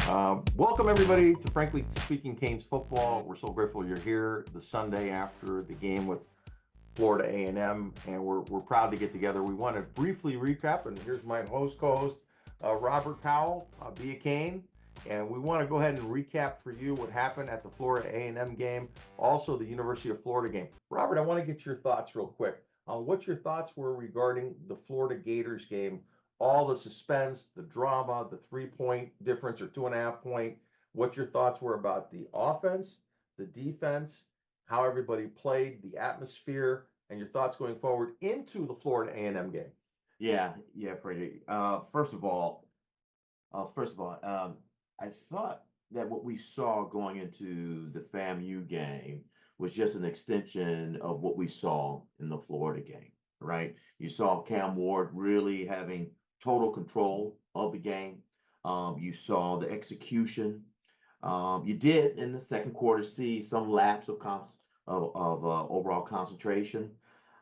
Welcome everybody to Frankly Speaking Canes football. We're so grateful you're here the Sunday after the game with Florida A&M, and we're proud to get together. We want to briefly recap, and here's my co-host, Robert Powell, be a Cane, and we want to go ahead and recap for you what happened at the Florida A&M game, also the University of Florida game. Robert, I want to get your thoughts real quick on what your thoughts were regarding the Florida Gators game, all the suspense, the drama, the 3-point difference or 2.5 point, what your thoughts were about the offense, the defense, how everybody played, the atmosphere, and your thoughts going forward into the Florida A&M game. Yeah, Freddie. I thought that what we saw going into the FAMU game was just an extension of what we saw in the Florida game, right? You saw Cam Ward really having total control of the game. You saw the execution. You did in the second quarter see some lapse of overall concentration.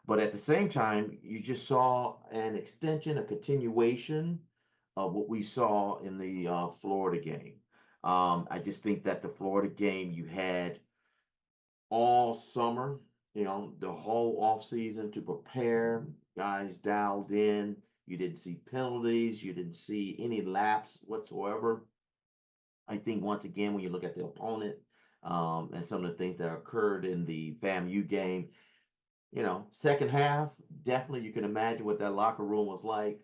But at the same time, you just saw an extension, a continuation of what we saw in the Florida game. I just think that the Florida game you had all summer, the whole off season to prepare, guys dialed in. You didn't see penalties, you didn't see any lapse whatsoever. I think once again, when you look at the opponent and some of the things that occurred in the FAMU game, second half, definitely you can imagine what that locker room was like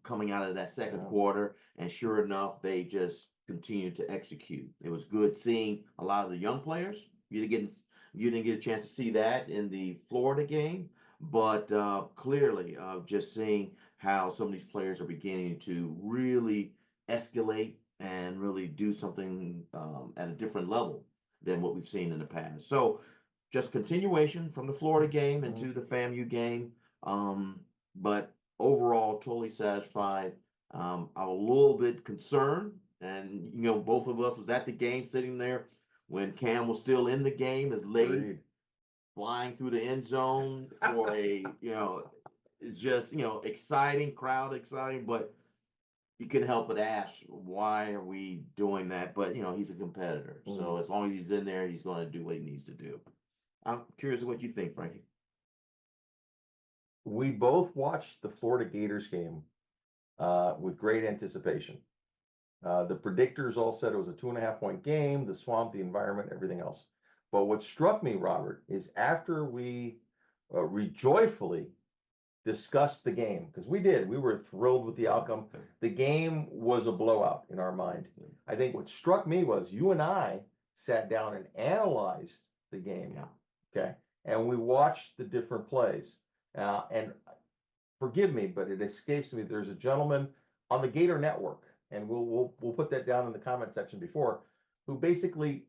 coming out of that second quarter. And sure enough, they just continued to execute. It was good seeing a lot of the young players. You didn't get a chance to see that in the Florida game, but clearly just seeing how some of these players are beginning to really escalate and really do something at a different level than what we've seen in the past. So just continuation from the Florida game into the FAMU game. But overall, totally satisfied. I'm a little bit concerned, and both of us was at the game, sitting there when Cam was still in the game, his leg flying through the end zone for it's just exciting, crowd exciting, but you couldn't help but ask, why are we doing that? But he's a competitor, so as long as he's in there, he's going to do what he needs to do. I'm curious what you think, Frankie. We both watched the Florida Gators game with great anticipation. The predictors all said it was a 2.5 point game, the swamp, the environment, everything else. But what struck me, Robert, is after we rejoicefully discussed the game, because we were thrilled with the outcome. The game was a blowout in our mind. I think what struck me was you and I sat down and analyzed the game. Yeah. Okay. And we watched the different plays. And forgive me, but it escapes me. There's a gentleman on the Gator Network, and we'll put that down in the comment section before, who basically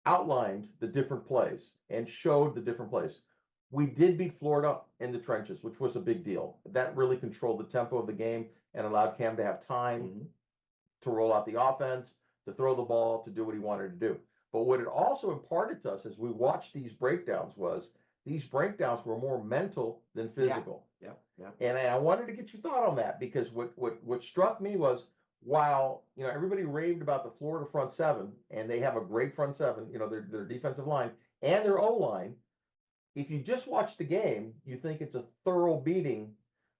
outlined the different plays and showed the different plays. We did beat Florida in the trenches, which was a big deal. That really controlled the tempo of the game and allowed Cam to have time to roll out the offense, to throw the ball, to do what he wanted to do. But what it also imparted to us as we watched these breakdowns was these breakdowns were more mental than physical. Yeah. And I wanted to get your thought on that, because what struck me was, while everybody raved about the Florida front seven, and they have a great front seven, their defensive line and their O line, if you just watch the game, you think it's a thorough beating,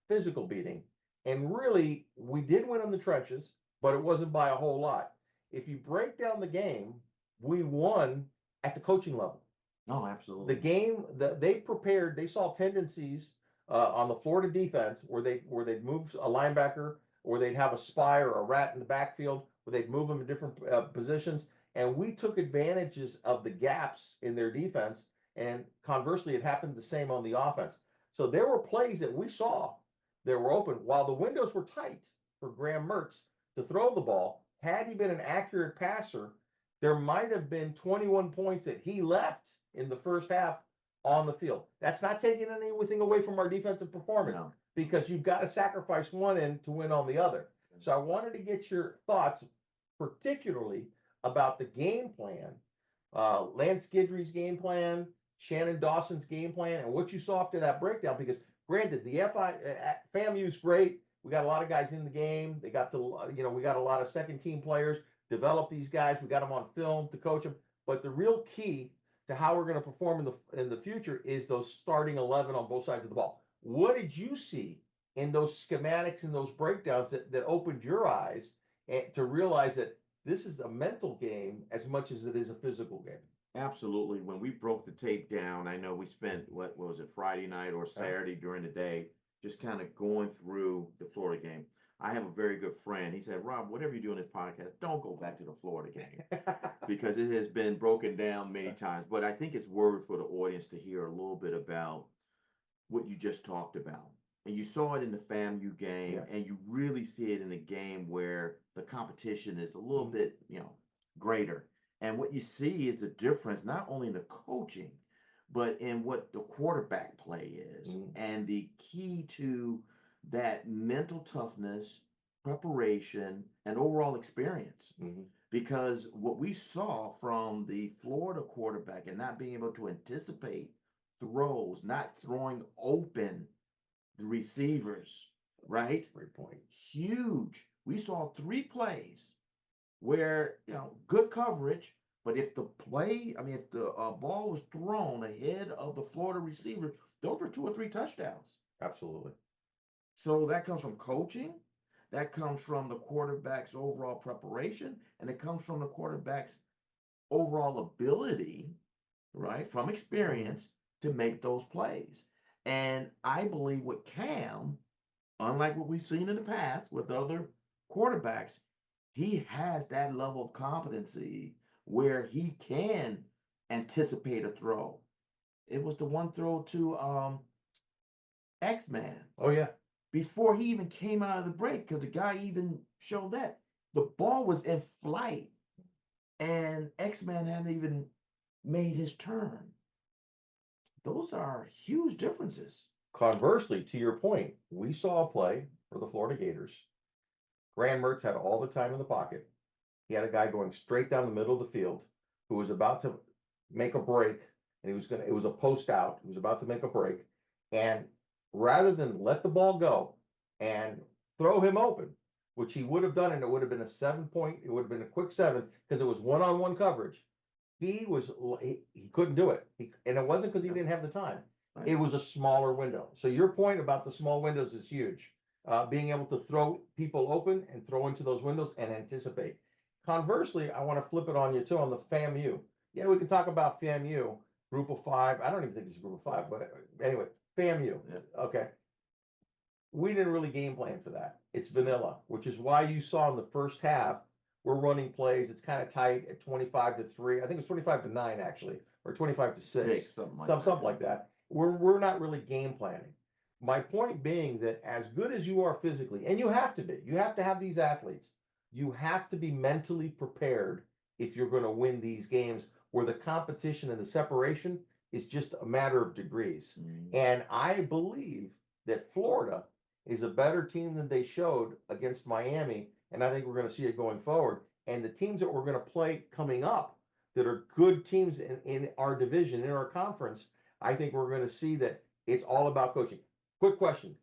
physical beating. And really, we did win in the trenches, but it wasn't by a whole lot. If you break down the game, we won at the coaching level. Oh, absolutely. The game that they prepared, they saw tendencies on the Florida defense where they'd move a linebacker, or they'd have a spy or a rat in the backfield, where they'd move them to different positions. And we took advantages of the gaps in their defense. And conversely, it happened the same on the offense. So there were plays that we saw that were open while the windows were tight for Graham Mertz to throw the ball. Had he been an accurate passer, there might have been 21 points that he left in the first half on the field. That's not taking anything away from our defensive performance, because you've got to sacrifice one end to win on the other. So I wanted to get your thoughts, particularly about the game plan, Lance Guidry's game plan, Shannon Dawson's game plan, and what you saw after that breakdown. Because granted, the FAMU is great. We got a lot of guys in the game. They got we got a lot of second team players. Develop these guys. We got them on film to coach them. But the real key to how we're going to perform in the future is those starting 11 on both sides of the ball. What did you see in those schematics and those breakdowns that opened your eyes to realize that this is a mental game as much as it is a physical game? Absolutely. When we broke the tape down, I know we spent what was it, Friday night or Saturday during the day, just kind of going through the Florida game. I have a very good friend. He said, Rob, whatever you do in this podcast, don't go back to the Florida game because it has been broken down many times. But I think it's worth for the audience to hear a little bit about what you just talked about. And you saw it in the FAMU game, and you really see it in a game where the competition is a little bit, greater. And what you see is a difference not only in the coaching, but in what the quarterback play is. And the key to that mental toughness, preparation, and overall experience. Because what we saw from the Florida quarterback and not being able to anticipate throws, not throwing open the receivers, right? Great point. Huge. We saw 3 plays where, good coverage, but if the ball was thrown ahead of the Florida receiver, those were 2 or 3 touchdowns. Absolutely. So that comes from coaching, that comes from the quarterback's overall preparation, and it comes from the quarterback's overall ability, right, from experience to make those plays. And I believe with Cam, unlike what we've seen in the past with other quarterbacks, he has that level of competency where he can anticipate a throw. It was the one throw to X-Man. Oh, yeah. Before he even came out of the break, because the guy even showed that the ball was in flight and X-Man hadn't even made his turn. Those are huge differences. Conversely, to your point, we saw a play for the Florida Gators. Graham Mertz had all the time in the pocket. He had a guy going straight down the middle of the field who was about to make a break, and it was a post out. He was about to make a break. And rather than let the ball go and throw him open, which he would have done, and it would have been it would have been a quick 7 because it was one-on-one coverage. He couldn't do it. And it wasn't because he didn't have the time. Right. It was a smaller window. So your point about the small windows is huge. Being able to throw people open and throw into those windows and anticipate. Conversely, I want to flip it on you too on the FAMU. Yeah, we can talk about FAMU, group of 5. I don't even think it's a group of 5, but anyway, FAMU. Yeah. Okay. We didn't really game plan for that. It's vanilla, which is why you saw in the first half, we're running plays. It's kind of tight at 25-3. I think it's 25-9 actually, or 25-6. Something like that. We're not really game planning. My point being that as good as you are physically, and you have to be, you have to have these athletes, you have to be mentally prepared if you're going to win these games where the competition and the separation is just a matter of degrees. And I believe that Florida is a better team than they showed against Miami. And I think we're going to see it going forward. And the teams that we're going to play coming up that are good teams in our division, in our conference, I think we're going to see that it's all about coaching. Quick question.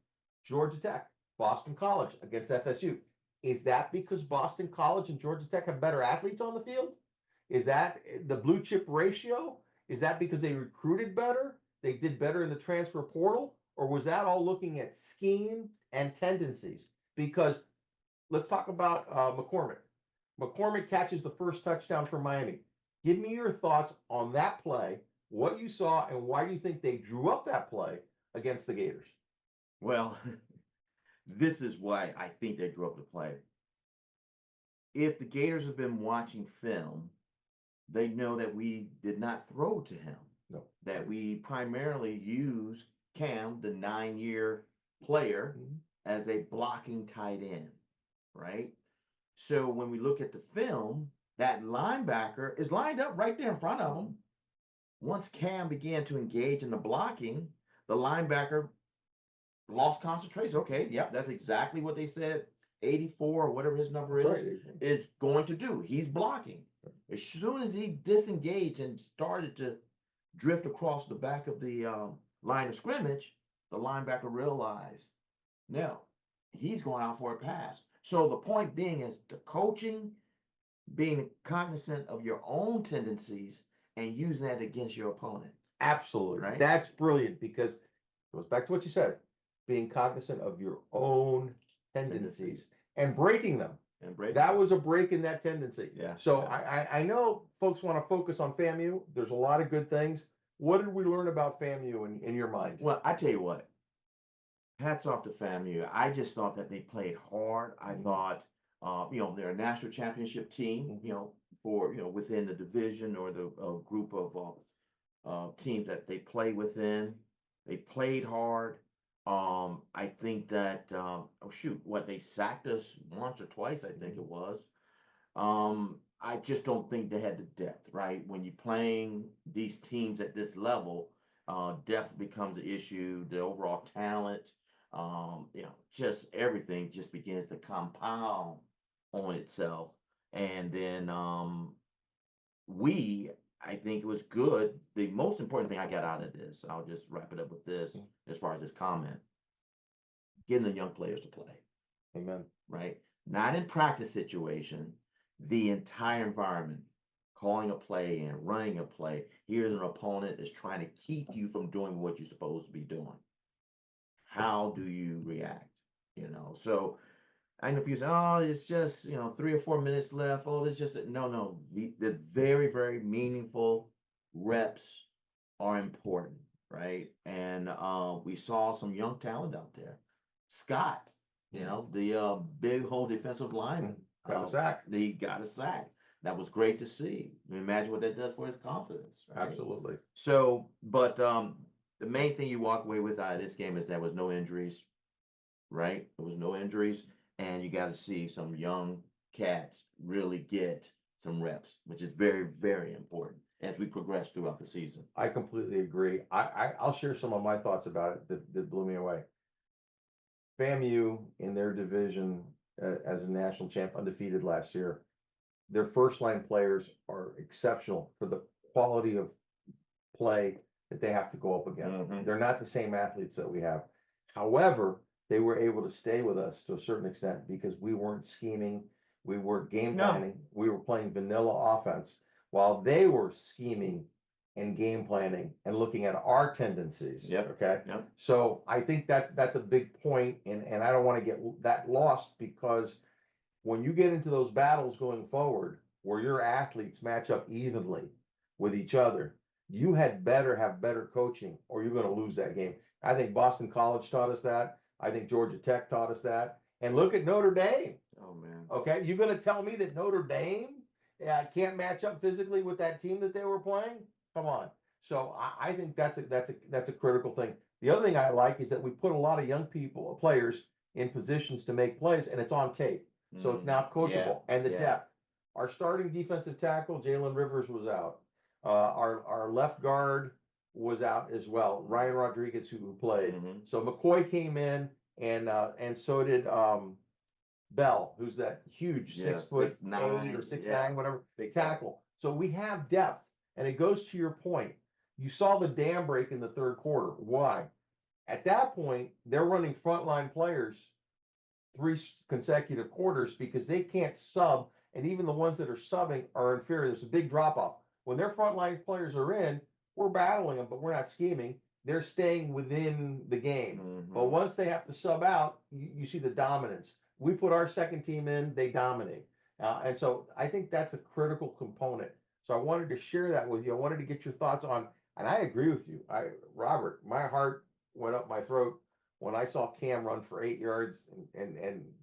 Georgia Tech, Boston College against FSU. Is that because Boston College and Georgia Tech have better athletes on the field? Is that the blue chip ratio? Is that because they recruited better? They did better in the transfer portal? Or was that all looking at scheme and tendencies? Because let's talk about McCormick. McCormick catches the first touchdown for Miami. Give me your thoughts on that play, what you saw, and why do you think they drew up that play against the Gators? Well, this is why I think they drew up the play. If the Gators have been watching film, they know that we did not throw to him. No. That we primarily use Cam, the 9-year player, as a blocking tight end, right? So when we look at the film, that linebacker is lined up right there in front of him. Once Cam began to engage in the blocking, the linebacker lost concentration. Okay, yep, that's exactly what they said 84 or whatever his number is going to do. He's blocking. As soon as he disengaged and started to drift across the back of the line of scrimmage, the linebacker realized, now, he's going out for a pass. So the point being is the coaching, being cognizant of your own tendencies and using that against your opponent. Absolutely. Right. That's brilliant because it goes back to what you said, being cognizant of your own tendencies and breaking them. And break That was a break in that tendency. Yeah. So yeah. I know folks want to focus on FAMU. There's a lot of good things. What did we learn about FAMU in your mind? Well, I tell you what, hats off to FAMU. I just thought that they played hard. I Mhm. thought, they're a national championship team, for, within the division or the group of teams that they play within. They played hard. I think that, oh shoot, what they sacked us once or twice, I think it was. I just don't think they had the depth, right? When you're playing these teams at this level, depth becomes an issue, the overall talent, just everything just begins to compound on itself. And then I think it was good. The most important thing I got out of this, I'll just wrap it up with this, as far as this comment, getting the young players to play, Amen. right? Not in practice situation, the entire environment, calling a play and running a play. Here's an opponent that's trying to keep you from doing what you're supposed to be doing. How do you react? So I know people say, oh, it's just, 3 or 4 minutes left. Oh, there's just no. The very, very meaningful reps are important, right? And we saw some young talent out there. Scott, the big whole defensive lineman. Got a sack. He got a sack. That was great to see. Imagine what that does for his confidence. Right? Absolutely. So, but the main thing you walk away with out of this game is there was no injuries, right? There was no injuries, and you got to see some young cats really get some reps, which is very, very important as we progress throughout the season. I completely agree. I'll share some of my thoughts about it that blew me away. FAMU in their division as a national champ, undefeated last year, their first line players are exceptional for the quality of play that they have to go up against. Mhm. They're not the same athletes that we have. However, they were able to stay with us to a certain extent because we weren't scheming, we weren't game No. planning, we were playing vanilla offense while they were scheming and game planning and looking at our tendencies. Yep. Okay. Yep. So I think that's a big point, and I don't want to get that lost because when you get into those battles going forward where your athletes match up evenly with each other, you had better have better coaching or you're going to lose that game. I think Boston College taught us that. I think Georgia Tech taught us that. And look at Notre Dame. Oh man. Okay, you're going to tell me that Notre Dame can't match up physically with that team that they were playing? Come on. So I think that's a critical thing. The other thing I like is that we put a lot of young players in positions to make plays, and it's on tape. So it's now coachable. And the depth. Our starting defensive tackle, Jalen Rivers, was out. Our left guard was out as well. Ryan Rodriguez, who played. Mhm. So McCoy came in, and so did Bell, who's that huge Yeah, 6'8" or 6'9", whatever Big tackle. So we have depth, and it goes to your point. You saw the dam break in the third quarter. Why? At that point, they're running frontline players 3 consecutive quarters because they can't sub, and even the ones that are subbing are inferior. There's a big drop off. When their frontline players are in, we're battling them, but we're not scheming. They're staying within the game. Mhm. But once they have to sub out, you see the dominance. We put our second team in, they dominate. And so I think that's a critical component. So I wanted to share that with you. I wanted to get your thoughts on, and I agree with you. Robert, my heart went up my throat when I saw Cam run for 8 yards and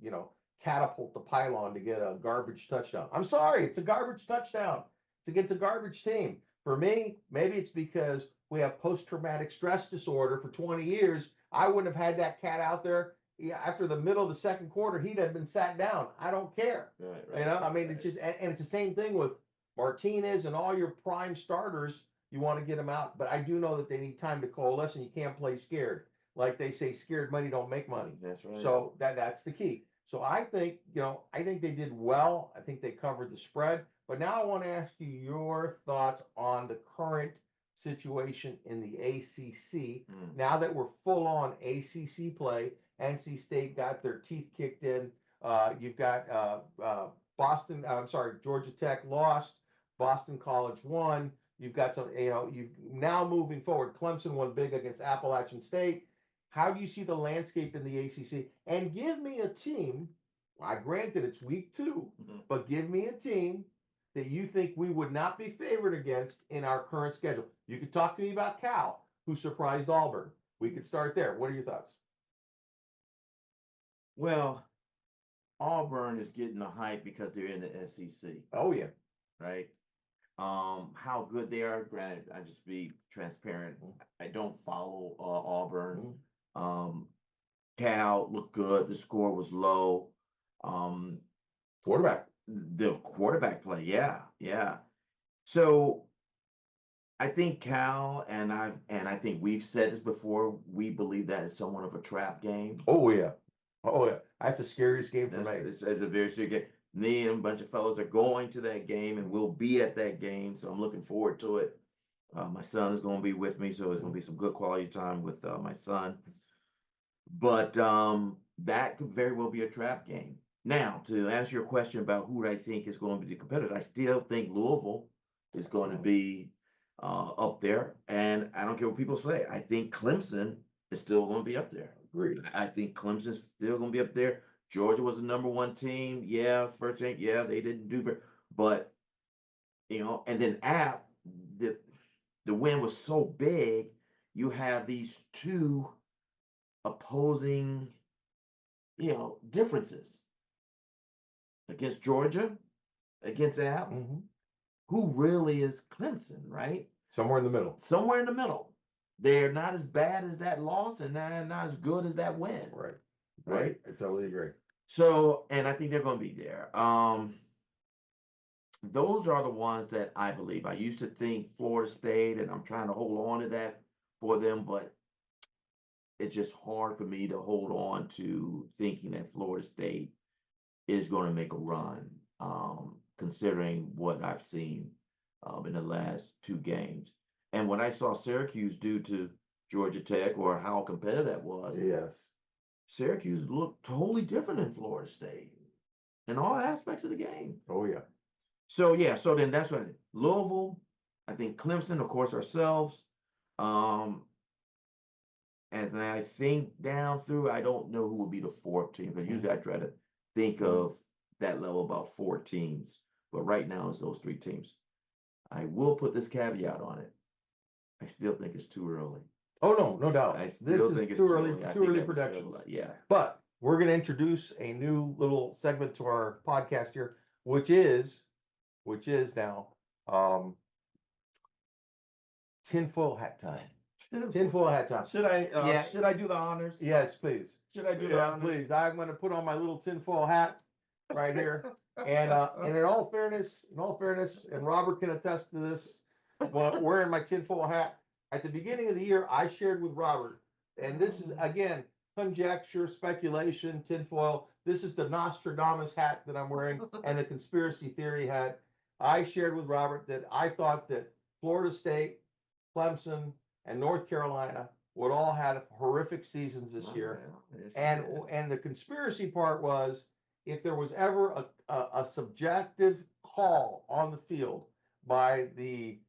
catapult the pylon to get a garbage touchdown. I'm sorry, it's a garbage touchdown. It's against a garbage team. For me, maybe it's because we have post-traumatic stress disorder for 20 years. I wouldn't have had that cat out there. Yeah, after the middle of the second quarter, he'd have been sat down. I don't care. Right. I mean, it's just, and it's the same thing with Martinez and all your prime starters. You want to get them out, but I do know that they need time to coalesce, and you can't play scared. Like they say, scared money don't make money. That's right. So that's the key. So I think they did well. I think they covered the spread. But now I want to ask you your thoughts on the current situation in the ACC. Mm. Now that we're full on ACC play, NC State got their teeth kicked in. You've got Georgia Tech lost, Boston College won. You've got some, you've now moving forward. Clemson won big against Appalachian State. How do you see the landscape in the ACC? And give me a team. I granted it's week 2, Mhm. but give me a team that you think we would not be favored against in our current schedule. You could talk to me about Cal, who surprised Auburn. We could start there. What are your thoughts? Well, Auburn is getting the hype because they're in the SEC, Oh yeah. right? How good they are, granted, I just be transparent. I don't follow Auburn. Cal looked good. The score was low. Um, Quarterback. the quarterback play, yeah. So I think Cal and I think we've said this before. We believe that is somewhat of a trap game. Oh yeah. Oh yeah. That's the scariest game for me. It's a very serious game. Me and a bunch of fellows are going to that game, and we'll be at that game. So I'm looking forward to it. My son is going to be with me, so it's going to be some good quality time with my son. But that could very well be a trap game. Now, to answer your question about who I think is going to be the competitor, I still think Louisville is going to be up there. And I don't care what people say. I think Clemson is still going to be up there. Agreed. I think Clemson's still going to be up there. Georgia was the number 1 team. Yeah, first game. Yeah, they didn't do very, but and then App, the win was so big. You have these 2 opposing, differences against Georgia, against App. Who really is Clemson, right? Somewhere in the middle. Somewhere in the middle. They're not as bad as that loss, and they're not as good as that win. Right. I totally agree. So, and I think they're going to be there. Those are the ones that I believe. I used to think Florida State, and I'm trying to hold on to that for them, but it's just hard for me to hold on to thinking that Florida State is going to make a run, considering what I've seen in the last 2 games. And what I saw Syracuse do to Georgia Tech, or how competitive that was, Yes. Syracuse looked totally different than Florida State in all aspects of the game. Oh yeah. So then that's what Louisville, I think Clemson, of course, ourselves. As I think down through, I don't know who will be the 4th team, because usually I try to think of that level about 4 teams. But right now it's those 3 teams. I will put this caveat on it. I still think it's too early. Oh no doubt. I This still is think it's too early. I Too think early that was predictions. Yeah. But we're going to introduce a new little segment to our podcast here, which is now tinfoil hat time. Tinfoil hat time. Should I Yeah. should I do the honors? Yes, please. Should I do the Yeah, honors? please. I'm going to put on my little tinfoil hat right here. And in all fairness, and Robert can attest to this, well, wearing my tinfoil hat at the beginning of the year, I shared with Robert, and this is again conjecture, speculation, tinfoil. This is the Nostradamus hat that I'm wearing, and the conspiracy theory hat. I shared with Robert that I thought that Florida State, Clemson, and North Carolina would all have horrific seasons this year. And the conspiracy part was, if there was ever a subjective call on the field by the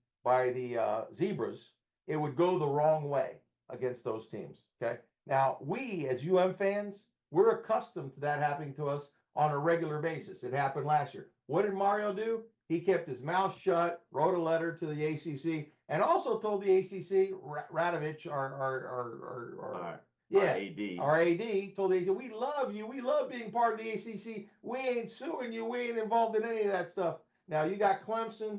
Zebras, it would go the wrong way against those teams. Okay. Now we, as fans, we're accustomed to that happening to us on a regular basis. It happened last year. What did Mario do? He kept his mouth shut, wrote a letter to the ACC, and also told the ACC, Radovich, our AD, told the ACC, we love you. We love being part of the ACC. We ain't suing you. We ain't involved in any of that stuff. Now you got Clemson,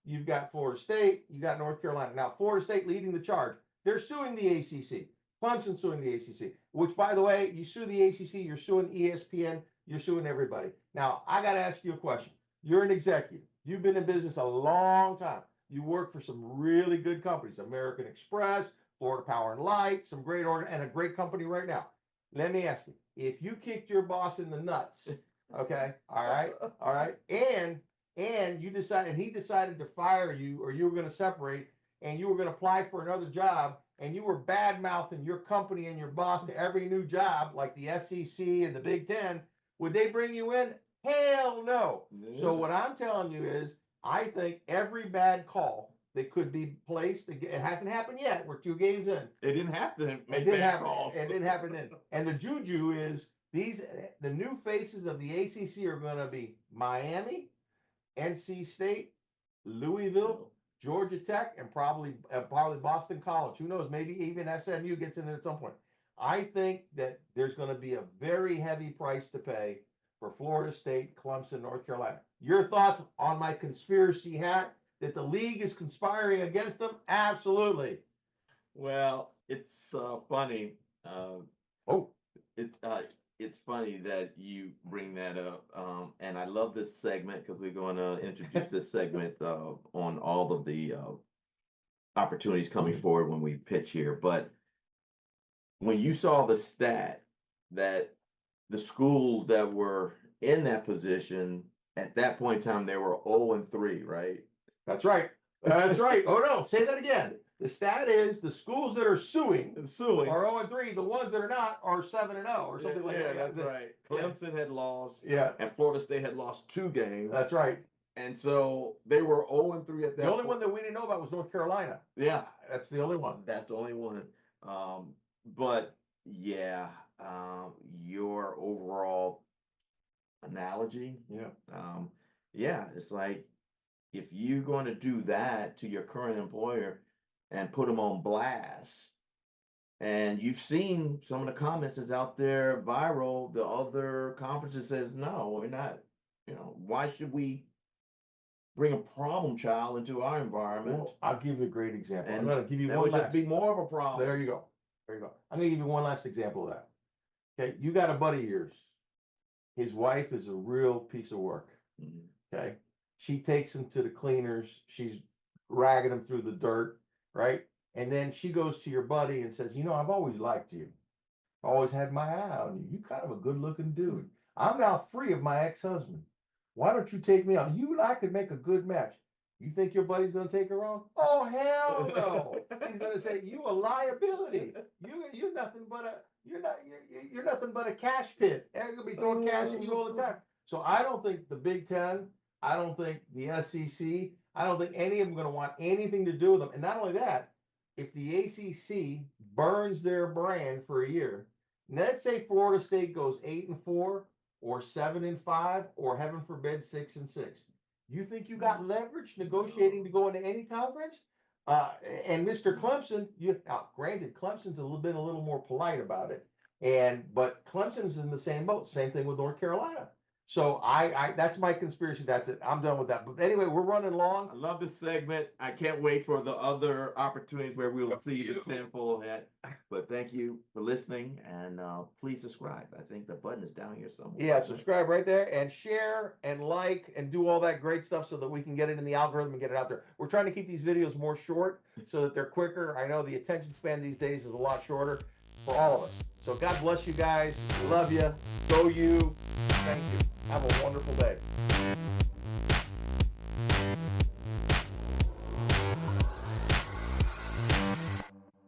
you've got Florida State, you got North Carolina. Now Florida State leading the charge. They're suing the ACC. Clemson suing the ACC, which, by the way, you sue the ACC, you're suing ESPN, you're suing everybody. Now, I got to ask you a question. You're an executive. You've been in business a long time. You work for some really good companies, American Express, Florida Power and Light, some great order, and a great company right now. Let me ask you, if you kicked your boss in the nuts, okay, all right, and you decided, he decided to fire you, or you were going to separate, and you were going to apply for another job and you were bad mouthing your company and your boss to every new job, like the SEC and the Big Ten, would they bring you in? Hell no. So what I'm telling you is, I think every bad call that could be placed, it hasn't happened yet. We're 2 games in. It didn't have to It make didn't bad happen. calls. It didn't happen then. And the juju is the new faces of the ACC are going to be Miami, NC State, Louisville, Georgia Tech, and probably Boston College. Who knows? Maybe even SMU gets in there at some point. I think that there's going to be a very heavy price to pay for Florida State, Clemson, North Carolina. Your thoughts on my conspiracy hat that the league is conspiring against them? Absolutely. Well, it's funny. Oh, It's funny that you bring that up, and I love this segment because we're going to introduce this segment on all of the opportunities coming forward when we pitch here. But when you saw the stat that the schools that were in that position at that point in time, they were 0-3, right? that's right. That's right. Oh no, say that again. The stat is the schools that are suing Suing. are 0-3. The ones that are not are 7-0 or something like that. That's right. Clemson had lost, Yeah, and Florida State had lost 2 games, that's right. and so they were 0-3 at that. The only point. one that we didn't know about was North Carolina. Yeah, That's the only one. that's the only one. But yeah, your overall analogy, Yeah. it's like if you're going to do that to your current employer and put them on blast, and you've seen some of the comments that's out there viral, the other conferences says, no, we're not, why should we bring a problem child into our environment? Well, I'll give you a great example. I'm And going to give you that one would just last. be more of a problem. There you go. There you go. I'm going to give you one last example of that. Okay, you got a buddy of yours. His wife is a real piece of work. Mhm. Okay, she takes him to the cleaners. She's ragging him through the dirt, right? And then she goes to your buddy and says, I've always liked you. Always had my eye on you. You kind of a good looking dude. I'm now free of my ex-husband. Why don't you take me on? You and I could make a good match. You think your buddy's gonna take her on? Oh hell no! He's gonna say you a liability. You're nothing but you're nothing but a cash pit. They're gonna be throwing cash at you all the time. So I don't think the Big Ten, I don't think the SEC, I don't think any of them are gonna want anything to do with them. And not only that, if the ACC burns their brand for a year, let's say Florida State goes 8-4 or 7-5 or heaven forbid 6-6. You think you got leverage negotiating to go into any conference? And Mr. Clemson, now granted, Clemson's been a little more polite about it, but Clemson's in the same boat. Same thing with North Carolina. So I that's my conspiracy. That's it. I'm done with that. But anyway, we're running long. I love this segment. I can't wait for the other opportunities where we will see the tenfold hat. But thank you for listening, and please subscribe. I think the button is down here somewhere. Yeah, subscribe right there and share and like and do all that great stuff so that we can get it in the algorithm and get it out there. We're trying to keep these videos more short so that they're quicker. I know the attention span these days is a lot shorter for all of us. So God bless you guys. Love you. Go you. Thank you. Have a wonderful day.